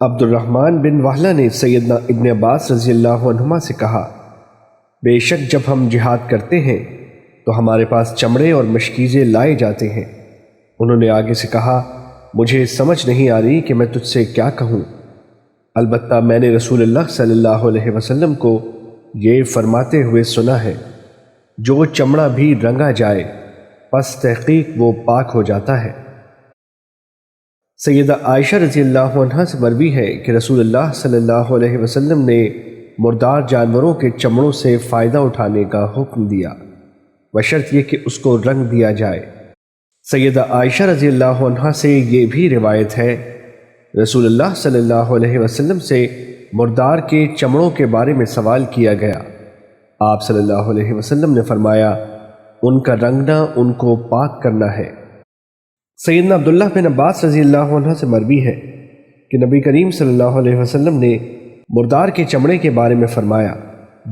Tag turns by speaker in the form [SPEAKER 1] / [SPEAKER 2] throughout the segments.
[SPEAKER 1] عبد الرحمن بن وحلہ نے سیدنا ابن عباس رضی اللہ عنہما سے کہا، بے شک جب ہم جہاد کرتے ہیں تو ہمارے پاس چمڑے اور مشکیزیں لائے جاتے ہیں۔ انہوں نے آگے سے کہا، مجھے سمجھ نہیں آ رہی کہ میں تجھ سے کیا کہوں، البتہ میں نے رسول اللہ صلی اللہ علیہ وسلم کو یہ فرماتے ہوئے سنا ہے، جو چمڑا بھی رنگا جائے پس تحقیق وہ پاک ہو جاتا ہے۔ سیدہ عائشہ رضی اللہ عنہا سے مروی ہے کہ رسول اللہ صلی اللہ علیہ وسلم نے مردار جانوروں کے چمڑوں سے فائدہ اٹھانے کا حکم دیا، بشرط یہ کہ اس کو رنگ دیا جائے۔ سیدہ عائشہ رضی اللہ عنہا سے یہ بھی روایت ہے، رسول اللہ صلی اللہ علیہ وسلم سے مردار کے چمڑوں کے بارے میں سوال کیا گیا۔ آپ صلی اللہ علیہ وسلم نے فرمایا، ان کا رنگنا ان کو پاک کرنا ہے۔ سیدنا عبداللہ بن عباس رضی اللہ عنہ سے مروی ہے کہ نبی کریم صلی اللہ علیہ وسلم نے مردار کے چمڑے کے بارے میں فرمایا،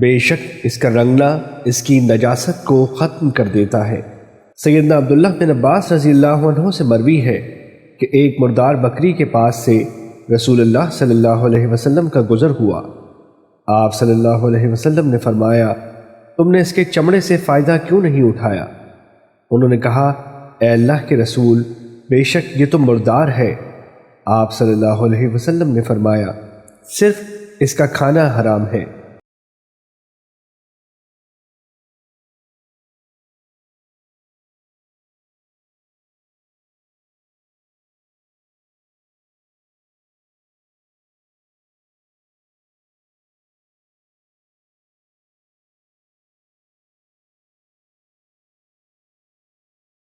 [SPEAKER 1] بے شک اس کا رنگنا اس کی نجاست کو ختم کر دیتا ہے۔ سیدنا عبداللہ بن عباس رضی اللہ عنہ سے مروی ہے کہ ایک مردار بکری کے پاس سے رسول اللہ صلی اللہ علیہ وسلم کا گزر ہوا۔ آپ صلی اللہ علیہ وسلم نے فرمایا، تم نے اس کے چمڑے سے فائدہ کیوں نہیں اٹھایا؟ انہوں نے کہا، اے اللہ کے رسول، بے شک یہ تو مردار ہے۔ آپ صلی اللہ علیہ وسلم نے فرمایا، صرف اس کا کھانا حرام ہے۔